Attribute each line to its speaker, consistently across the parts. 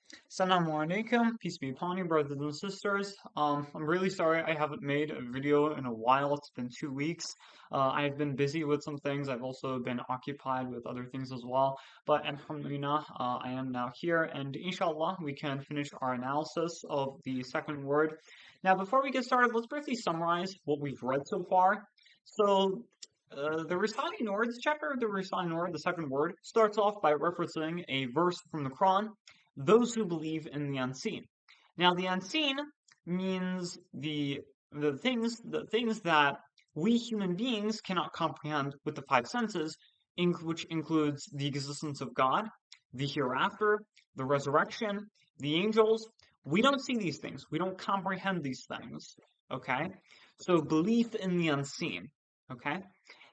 Speaker 1: Assalamu alaikum, peace be upon you, brothers and sisters. I'm really sorry I haven't made a video in a while. It's been 2 weeks. I've been busy with some things. I've also been occupied with other things as well. But alhamdulillah, I am now here, and inshallah, we can finish our analysis of the second word. Now, before we get started, let's briefly summarize what we've read so far. So, the Risale-i Nur, this chapter of the Risale-i Nur, the second word, starts off by referencing a verse from the Quran, those who believe in the unseen. Now, the unseen means the things that we human beings cannot comprehend with the five senses, which includes the existence of God, the hereafter, the resurrection, the angels. We don't see these things. We don't comprehend these things. Okay? So belief in the unseen. Okay?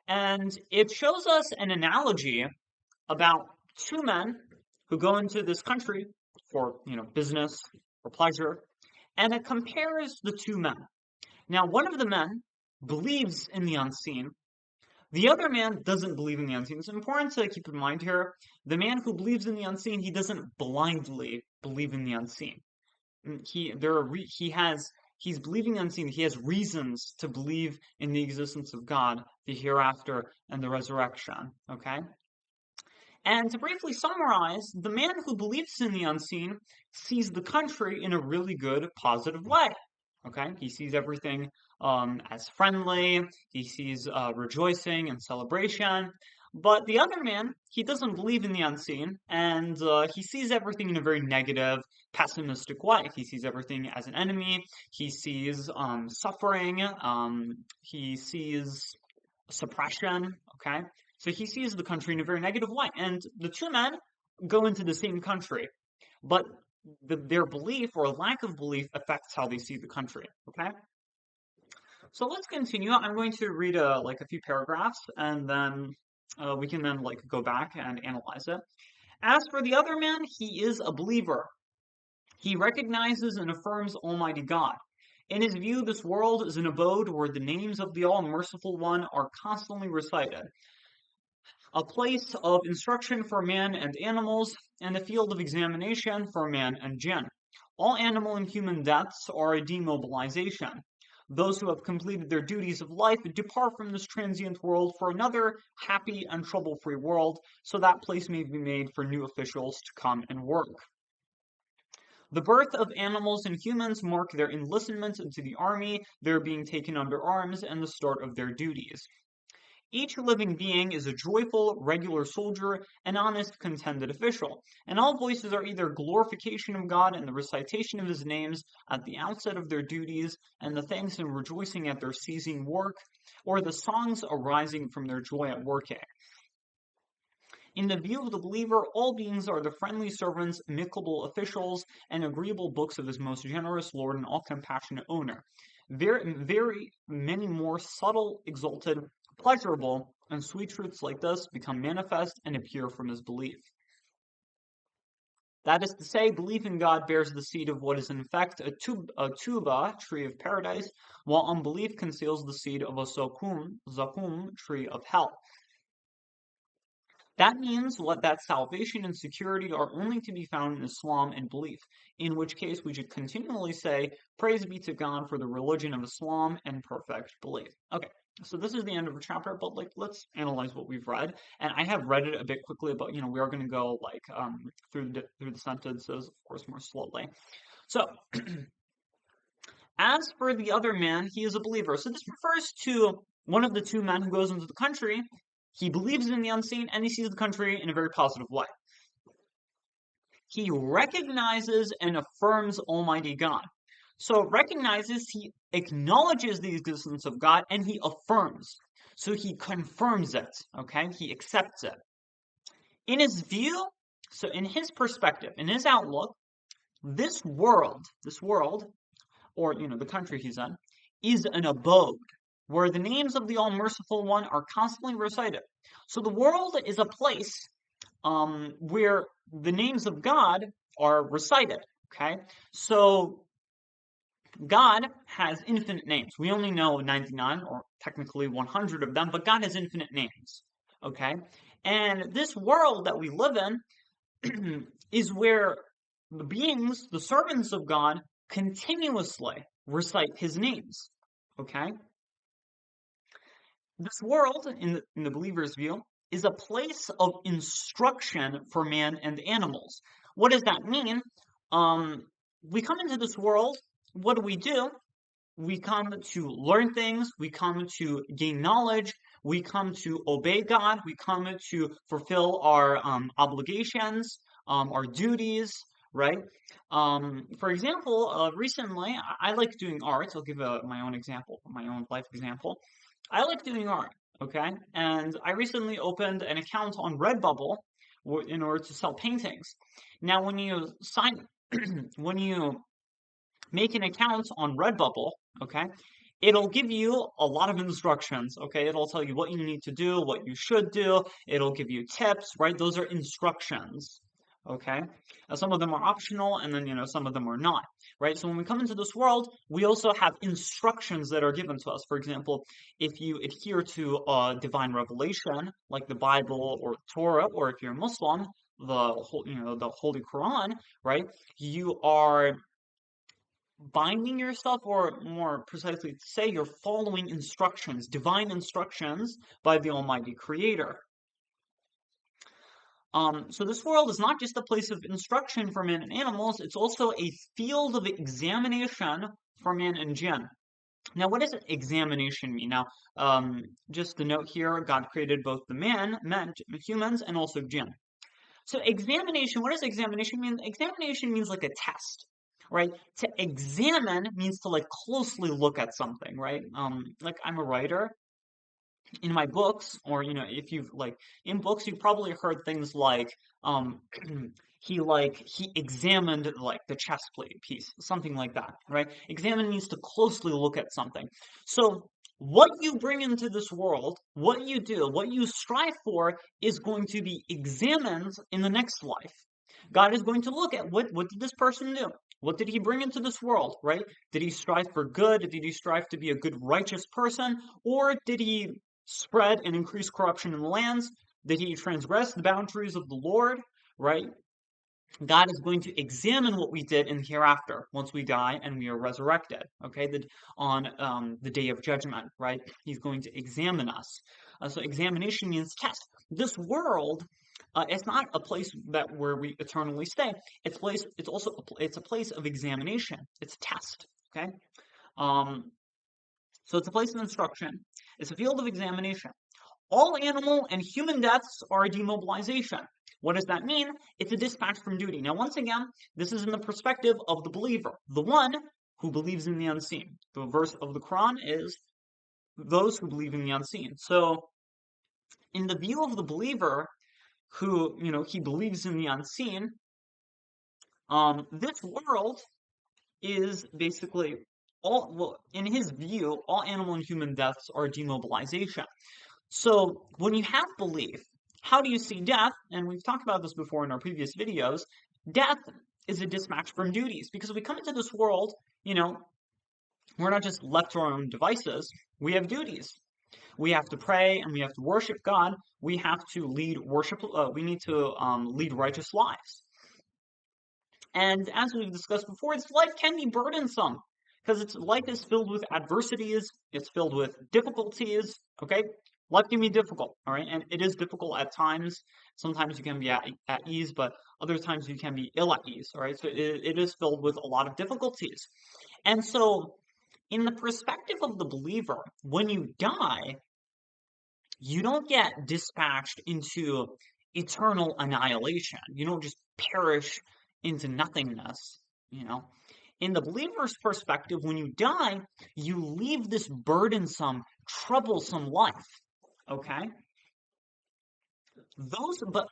Speaker 1: And it shows us an analogy about two men who go into this country for, business or pleasure, and it compares the two men. Now, one of the men believes in the unseen. The other man doesn't believe in the unseen. It's important to keep in mind here. The man who believes in the unseen, he doesn't blindly believe in the unseen. He's believing unseen. He has reasons to believe in the existence of God, the hereafter, and the resurrection. Okay? And to briefly summarize, the man who believes in the unseen sees the country in a really good, positive way. Okay, he sees everything as friendly. He sees rejoicing and celebration. But the other man, he doesn't believe in the unseen, and he sees everything in a very negative, pessimistic way. He sees everything as an enemy. He sees suffering. He sees suppression. Okay, so he sees the country in a very negative way. And the two men go into the same country, but their belief or lack of belief affects how they see the country. Okay, so let's continue. I'm going to read a few paragraphs, and then we can then go back and analyze it. As for the other man, he is a believer. He recognizes and affirms Almighty God. In his view, this world is an abode where the names of the All-Merciful One are constantly recited, a place of instruction for man and animals, and a field of examination for man and jinn. All animal and human deaths are a demobilization. Those who have completed their duties of life depart from this transient world for another happy and trouble-free world, so that place may be made for new officials to come and work. The birth of animals and humans mark their enlistment into the army, their being taken under arms, and the start of their duties. Each living being is a joyful, regular soldier, an honest, contented official, and all voices are either glorification of God and the recitation of his names at the outset of their duties, and the thanks and rejoicing at their ceasing work, or the songs arising from their joy at working. In the view of the believer, all beings are the friendly servants, amicable officials, and agreeable books of his most generous Lord and all-compassionate owner. Very many more subtle, exalted, pleasurable, and sweet truths like this become manifest and appear from his belief. That is to say, belief in God bears the seed of what is in fact a tuba, tree of paradise, while unbelief conceals the seed of a zakum, tree of hell. That means that salvation and security are only to be found in Islam and belief, in which case we should continually say, praise be to God for the religion of Islam and perfect belief. Okay, so this is the end of the chapter, but let's analyze what we've read. And I have read it a bit quickly, but we are going to go through the sentences, of course, more slowly. So, as for the other man, he is a believer. So this refers to one of the two men who goes into the country. He believes in the unseen, and he sees the country in a very positive way. He recognizes and affirms Almighty God. So recognizes, he acknowledges the existence of God, and he affirms. So he confirms it, okay? He accepts it. In his view, so in his perspective, in his outlook, this world, or, the country he's in, is an abode where the names of the All-Merciful One are constantly recited. So the world is a place where the names of God are recited, okay? So God has infinite names. We only know 99, or technically 100 of them, but God has infinite names, okay? And this world that we live in is where the beings, the servants of God, continuously recite his names. Okay? This world, in the believer's view, is a place of instruction for man and animals. What does that mean? We come into this world, what do? We come to learn things, we come to gain knowledge, we come to obey God, we come to fulfill our obligations, our duties, right? For example, recently, I like doing art. I'll give my own example, my own life example. I like doing art, okay? And I recently opened an account on Redbubble in order to sell paintings. Now, when you sign, when you make an account on Redbubble, okay, it'll give you a lot of instructions, okay? It'll tell you what you need to do, what you should do. It'll give you tips, right? Those are instructions, okay? Some of them are optional, and then, some of them are not, right? So when we come into this world, we also have instructions that are given to us. For example, if you adhere to divine revelation, like the Bible or Torah, or if you're Muslim, the Holy Quran, right? You are binding yourself, or more precisely to say, you're following instructions, divine instructions by the Almighty Creator. So this world is not just a place of instruction for men and animals, it's also a field of examination for man and jinn. Now, what does examination mean? Now, just a note here, God created both the humans, and also jinn. So examination, what does examination mean? Examination means like a test, right? To examine means to like closely look at something, right? Like I'm a writer. In my books, or if you've like in books, you've probably heard things like he examined like the chess plate piece, something like that, right? Examine means to closely look at something. So what you bring into this world, what you do, what you strive for, is going to be examined in the next life. God is going to look at what did this person do? What did he bring into this world, right? Did he strive for good? Did he strive to be a good, righteous person? Or did he spread and increase corruption in the lands? Did he transgress the boundaries of the Lord, right? God is going to examine what we did in the hereafter once we die and we are resurrected, okay? On the day of judgment, right? He's going to examine us. So examination means test. This world, it's not a place where we eternally stay. It's a place of examination. It's a test, okay? So it's a place of instruction. It's a field of examination. All animal and human deaths are a demobilization. What does that mean? It's a dispatch from duty. Now, once again, this is in the perspective of the believer, the one who believes in the unseen. The verse of the Quran is those who believe in the unseen. So, in the view of the believer who, he believes in the unseen, this world is basically in his view, all animal and human deaths are demobilization. So when you have belief, how do you see death? And we've talked about this before in our previous videos. Death is a dispatch from duties, because we come into this world, we're not just left to our own devices. We have duties. We have to pray and we have to worship God. We have to lead we need to lead righteous lives. And as we've discussed before, this life can be burdensome, because life is filled with adversities, it's filled with difficulties, okay? Life can be difficult, all right? And it is difficult at times. Sometimes you can be at ease, but other times you can be ill at ease, all right? So it is filled with a lot of difficulties. And so, in the perspective of the believer, when you die, you don't get dispatched into eternal annihilation. You don't just perish into nothingness, In the believer's perspective, when you die, you leave this burdensome, troublesome life, okay? But,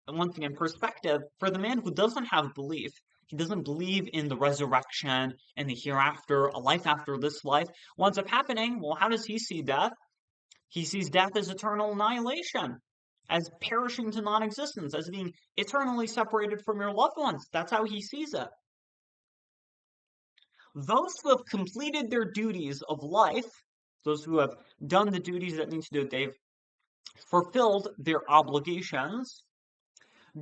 Speaker 1: once again, perspective, for the man who doesn't have belief, he doesn't believe in the resurrection and the hereafter, a life after this life, what ends up happening, well, how does he see death? He sees death as eternal annihilation, as perishing to non-existence, as being eternally separated from your loved ones. That's how he sees it. Those who have completed their duties of life, those who have done the duties that need to do, they've fulfilled their obligations,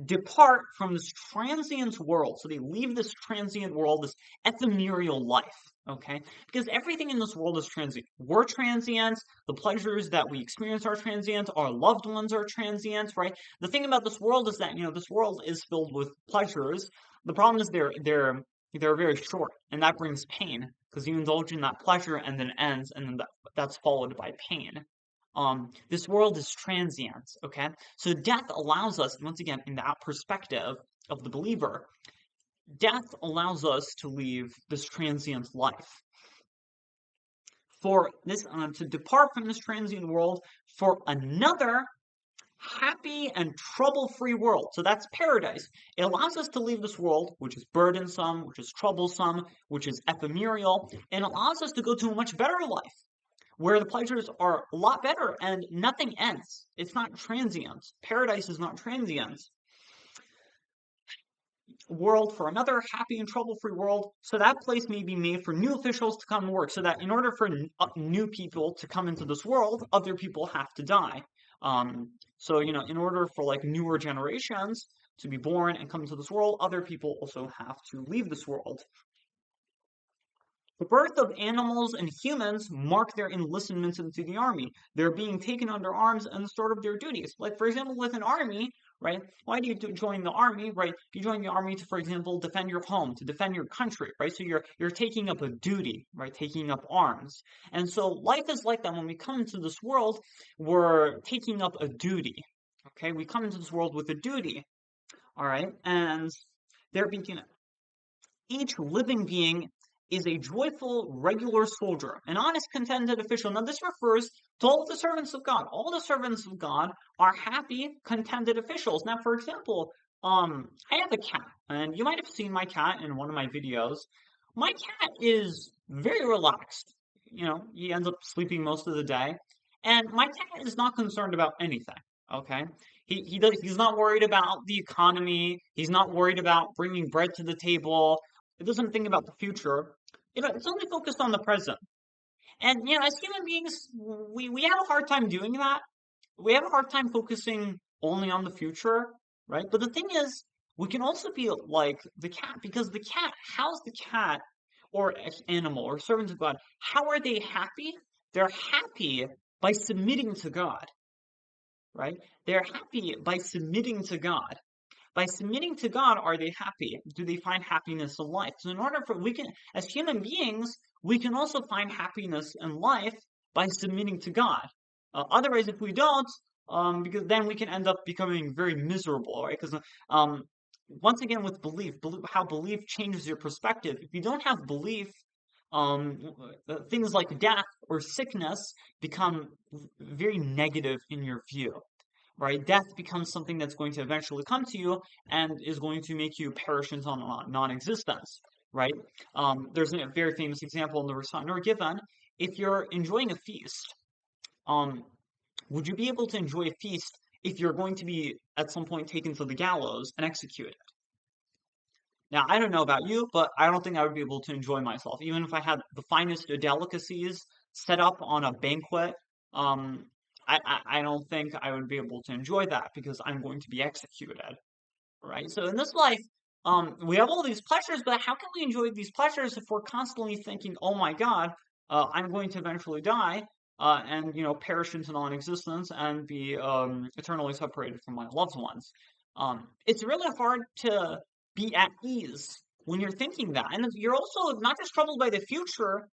Speaker 1: depart from this transient world. So they leave this transient world, this ephemeral life, okay? Because everything in this world is transient. We're transient, the pleasures that we experience are transient, our loved ones are transient, right? The thing about this world is that, this world is filled with pleasures. The problem is they're very short, and that brings pain because you indulge in that pleasure and then it ends, and then that's followed by pain. This world is transient, okay? So death allows us, once again, in that perspective of the believer, death allows us to leave this transient life. For this, to depart from this transient world for another happy and trouble-free world. So that's paradise. It allows us to leave this world, which is burdensome, which is troublesome, which is ephemeral, and allows us to go to a much better life, where the pleasures are a lot better and nothing ends. It's not transient. Paradise is not transient. World for another happy and trouble-free world. So that place may be made for new officials to come and work. So that in order for new people to come into this world, other people have to die. So in order for like newer generations to be born and come into this world, other people also have to leave this world. The birth of animals and humans mark their enlistment into the army. They're being taken under arms and the start of their duties. Like, for example, with an army, right? Why do you join the army, right? You join the army to, for example, defend your home, to defend your country, right? So you're taking up a duty, right? Taking up arms. And so life is like that. When we come into this world, we're taking up a duty, okay? We come into this world with a duty, all right? And there being each living being is a joyful, regular soldier, an honest, contented official. Now, this refers to all the servants of God. All the servants of God are happy, contented officials. Now, for example, I have a cat, and you might have seen my cat in one of my videos. My cat is very relaxed. He ends up sleeping most of the day, and my cat is not concerned about anything. Okay, he's not worried about the economy. He's not worried about bringing bread to the table. It doesn't think about the future. It's only focused on the present. And as human beings, we have a hard time doing that. We have a hard time focusing only on the future, right? But the thing is, we can also be like the cat, because the cat, how's the cat or animal or servants of God, how are they happy? They're happy by submitting to God, right? They're happy by submitting to God. By submitting to God, are they happy? Do they find happiness in life? So in order for, as human beings, we can also find happiness in life by submitting to God. Otherwise, if we don't, because then we can end up becoming very miserable, right? Because once again, with how belief changes your perspective. If you don't have belief, things like death or sickness become very negative in your view. Right? Death becomes something that's going to eventually come to you and is going to make you perish into non-existence, right? There's a very famous example in the Risale-i Nur given. If you're enjoying a feast, would you be able to enjoy a feast if you're going to be at some point taken to the gallows and executed? Now, I don't know about you, but I don't think I would be able to enjoy myself, even if I had the finest delicacies set up on a banquet. I don't think I would be able to enjoy that because I'm going to be executed, right? So in this life, we have all these pleasures, but how can we enjoy these pleasures if we're constantly thinking, "Oh my God, I'm going to eventually die and perish into non-existence and be eternally separated from my loved ones"? It's really hard to be at ease when you're thinking that, and you're also not just troubled by the future,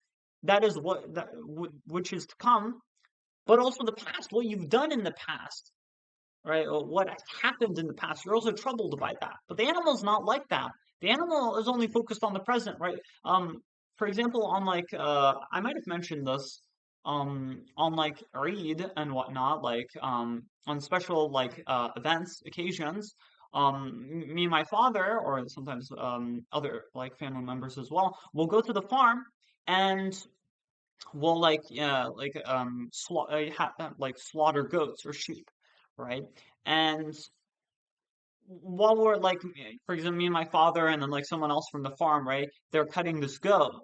Speaker 1: which is to come, but also the past, what you've done in the past, right? Or what has happened in the past. You're also troubled by that. But the animal's not like that. The animal is only focused on the present, right? For example, on I might have mentioned this, on like Eid and whatnot, on special events, occasions. Me and my father, or sometimes other family members as well, will go to the farm and will slaughter goats or sheep, right? And while we're for example, me and my father and then someone else from the farm, right? They're cutting this goat.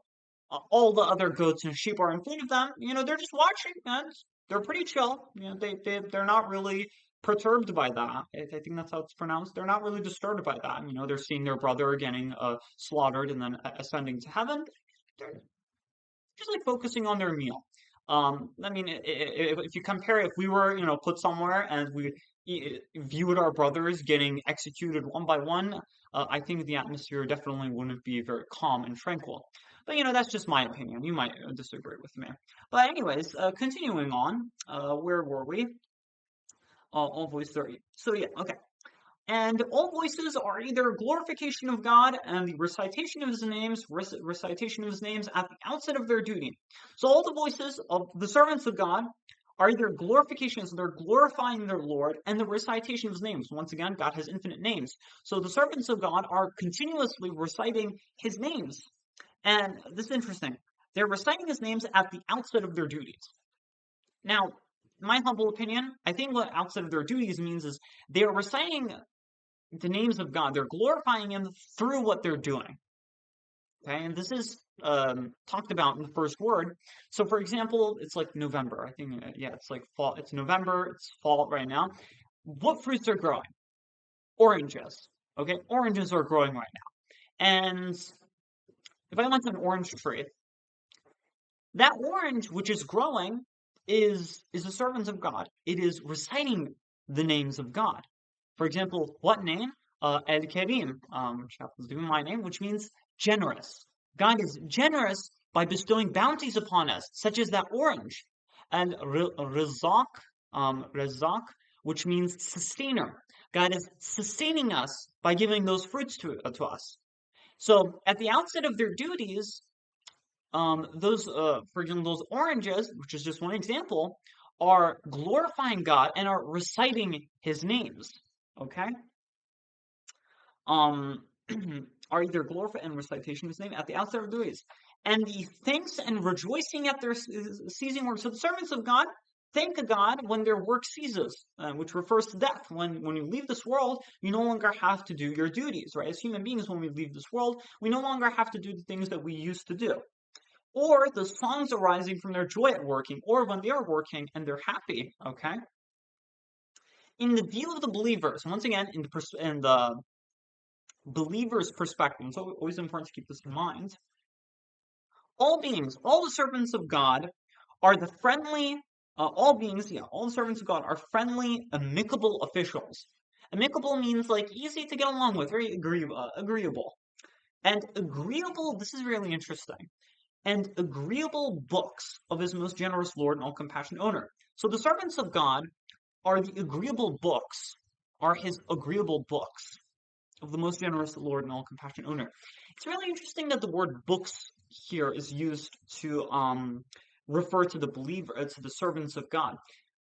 Speaker 1: All the other goats and sheep are in front of them. They're just watching, and they're pretty chill. They're not really perturbed by that. I think that's how it's pronounced. They're not really disturbed by that. They're seeing their brother getting slaughtered and then ascending to heaven. They're just like focusing on their meal. I mean, if you compare, if we were, put somewhere and we viewed our brothers getting executed one by one, I think the atmosphere definitely wouldn't be very calm and tranquil. But that's just my opinion. You might disagree with me. But anyways, continuing on, where were we? All voice 30. So yeah, okay. And all voices are either glorification of God and the recitation of his names, recitation of his names at the outset of their duty. So all the voices of the servants of God are either glorifications, so they're glorifying their Lord, and the recitation of his names. Once again, God has infinite names. So the servants of God are continuously reciting his names. And this is interesting. They're reciting his names at the outset of their duties. Now, my humble opinion, I think what outset of their duties means is they are reciting the names of God. They're glorifying him through what they're doing. Okay, and this is talked about in the first word. So, for example, it's like November. I think, yeah, it's like fall. It's November. It's fall right now. What fruits are growing? Oranges. Okay, oranges are growing right now. And if I went to an orange tree, that orange which is growing is a servant of God. It is reciting the names of God. For example, what name? El Kerim, which happens to be my name, which means generous. God is generous by bestowing bounties upon us, such as that orange. And Razak, which means sustainer. God is sustaining us by giving those fruits to us. So at the outset of their duties, for example, those oranges, which is just one example, are glorifying God and are reciting his names. Okay? Are either glorifying and recitation of his name at the outset of the duties. And the thanks and rejoicing at their ceasing work. So the servants of God thank God when their work ceases, which refers to death. When you leave this world, you no longer have to do your duties, right? As human beings, when we leave this world, we no longer have to do the things that we used to do. Or the songs arising from their joy at working, or when they are working and they're happy, okay? In the view of the believers, once again, in the believer's perspective, it's always important to keep this in mind, all beings, all the servants of God are the friendly, all the servants of God are friendly, amicable officials. Amicable means like easy to get along with, very agreeable. And agreeable, this is really interesting. And agreeable books of his most generous Lord and all compassionate owner. So the servants of God are the agreeable books, are his agreeable books of the most generous Lord and all compassionate owner. It's really interesting that the word books here is used to refer to the believer, to the servants of God.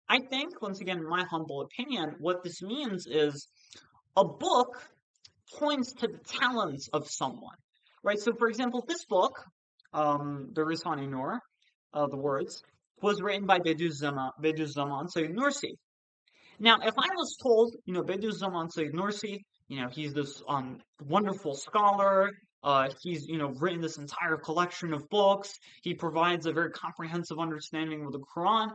Speaker 1: I think, once again, in my humble opinion, what this means is a book points to the talents of someone, right? So, for example, this book, the Risale-i Nur, the words, was written by Bediüzzaman Said Nursi. Now, if I was told, Bediüzzaman Said Nursi, he's this wonderful scholar, he's, written this entire collection of books, he provides a very comprehensive understanding of the Quran,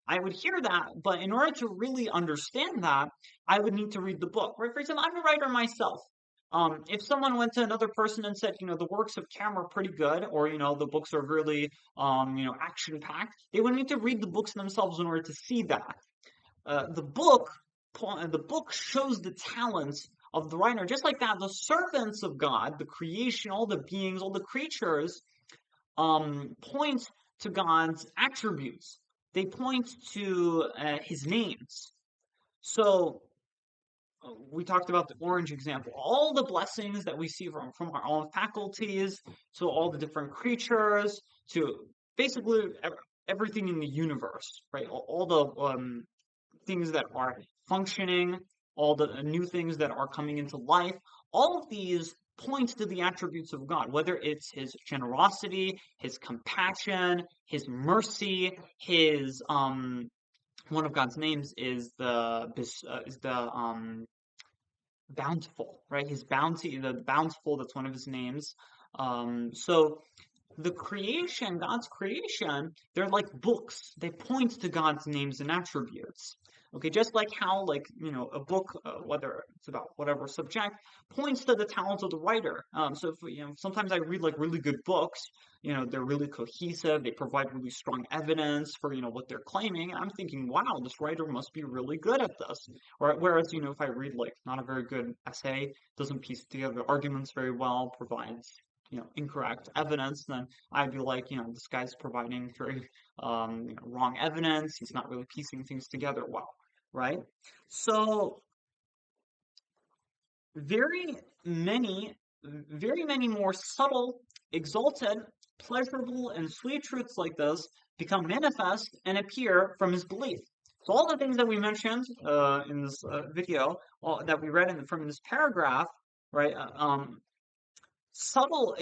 Speaker 1: I would hear that, but in order to really understand that, I would need to read the book, right? For example, I'm a writer myself. If someone went to another person and said, the works of Cam are pretty good, or, the books are really, action-packed, they would need to read the books themselves in order to see that. The book shows the talents of the writer. Just like that, the servants of God, the creation, all the beings, all the creatures, point to God's attributes. They point to his names. So we talked about the orange example. All the blessings that we see from our own faculties, to all the different creatures, to basically everything in the universe, right? All the things that are functioning, all the new things that are coming into life, all of these point to the attributes of God, whether it's his generosity, his compassion, his mercy, his one of God's names is the bountiful, right? His bounty, the bountiful, that's one of his names. So the creation, God's creation, they're like books. They point to God's names and attributes. Okay, just like how, like, a book, whether it's about whatever subject, points to the talent of the writer. So if, sometimes I read like really good books, they're really cohesive, they provide really strong evidence for, what they're claiming. I'm thinking, wow, this writer must be really good at this. Or whereas, if I read like not a very good essay, doesn't piece together arguments very well, provides, incorrect evidence, then I'd be like, this guy's providing very wrong evidence. He's not really piecing things together well, right? So very many, very many more subtle, exalted, pleasurable, and sweet truths like this become manifest and appear from his belief. So all the things that we mentioned in this video, all, that we read from this paragraph, right? Subtle,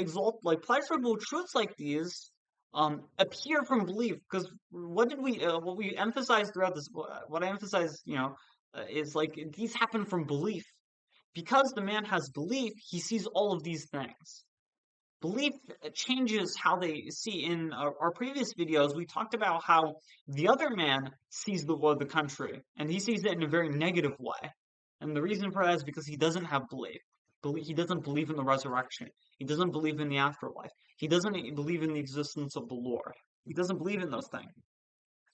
Speaker 1: like pleasurable truths like these appear from belief. Because what we emphasized throughout this, what I emphasized, is like these happen from belief. Because the man has belief, he sees all of these things. Belief changes how they see. In our previous videos, we talked about how the other man sees the country, and he sees it in a very negative way. And the reason for that is because he doesn't have belief. He doesn't believe in the resurrection. He doesn't believe in the afterlife. He doesn't believe in the existence of the Lord. He doesn't believe in those things.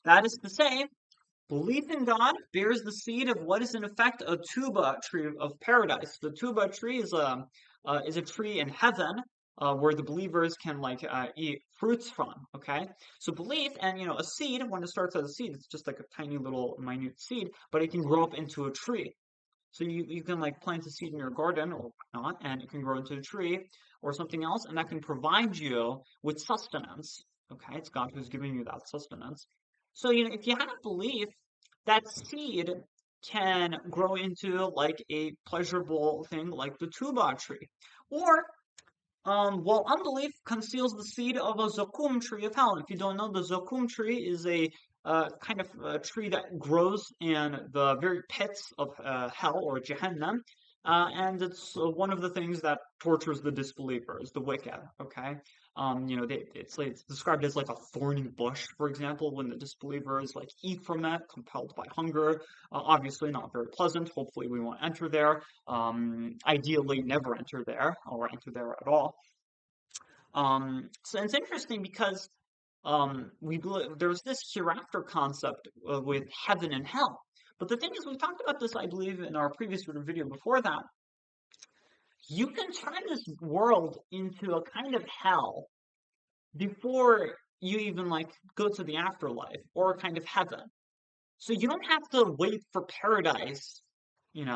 Speaker 1: That is to say, belief in God bears the seed of what is in effect a tuba tree of paradise. The tuba tree is a tree in heaven where the believers can like eat fruits from. Okay, so belief and a seed, when it starts as a seed, it's just like a tiny little minute seed, but it can grow up into a tree. So you can like plant a seed in your garden or whatnot, and it can grow into a tree or something else, and that can provide you with sustenance. Okay, it's God who's giving you that sustenance. So if you have belief, that seed can grow into like a pleasurable thing like the tuba tree. Or while unbelief conceals the seed of a zakum tree of hell. If you don't know, the zakum tree is a kind of tree that grows in the very pits of hell or Jahannam. And it's one of the things that tortures the disbelievers, the wicked. Okay, it's described as like a thorny bush, for example, when the disbelievers like eat from it, compelled by hunger. Obviously, not very pleasant. Hopefully, we won't enter there. Ideally, never enter there or enter there at all. So it's interesting because there's this hereafter concept with heaven and hell. But the thing is, we talked about this, I believe, in our previous video before that. You can turn this world into a kind of hell before you even like go to the afterlife or a kind of heaven. So you don't have to wait for paradise, and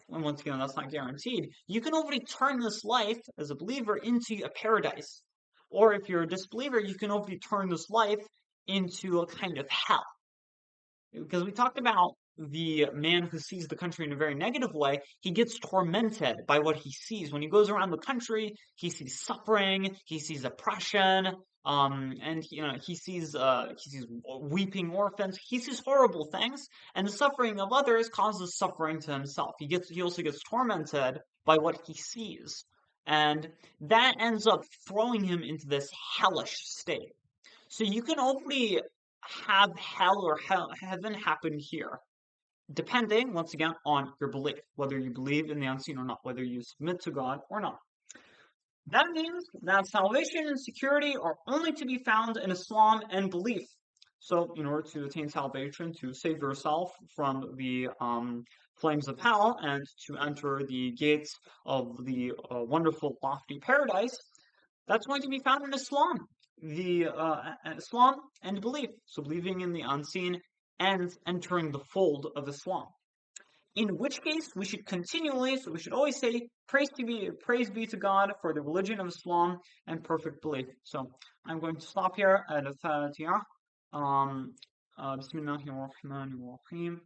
Speaker 1: once again, that's not guaranteed. You can already turn this life as a believer into a paradise. Or if you're a disbeliever, you can already turn this life into a kind of hell. Because we talked about the man who sees the country in a very negative way, he gets tormented by what he sees. When he goes around the country, he sees suffering, he sees oppression, and he sees weeping orphans. He sees horrible things, and the suffering of others causes suffering to himself. He also gets tormented by what he sees, and that ends up throwing him into this hellish state. So you can only have hell or heaven happen here, depending, once again, on your belief, whether you believe in the unseen or not, whether you submit to God or not. That means that salvation and security are only to be found in Islam and belief. So, in order to attain salvation, to save yourself from the flames of hell and to enter the gates of the wonderful, lofty paradise, that's going to be found in Islam. Islam and belief. So believing in the unseen and entering the fold of Islam. In which case, we should always say, praise be to God for the religion of Islam and perfect belief. So I'm going to stop here at Al-Fatiha. Bismillahirrahmanirrahim.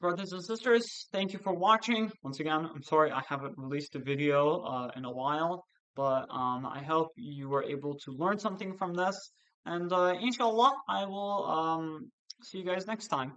Speaker 1: Brothers and sisters, thank you for watching. Once again, I'm sorry I haven't released a video in a while, but I hope you were able to learn something from this. And inshallah, I will see you guys next time.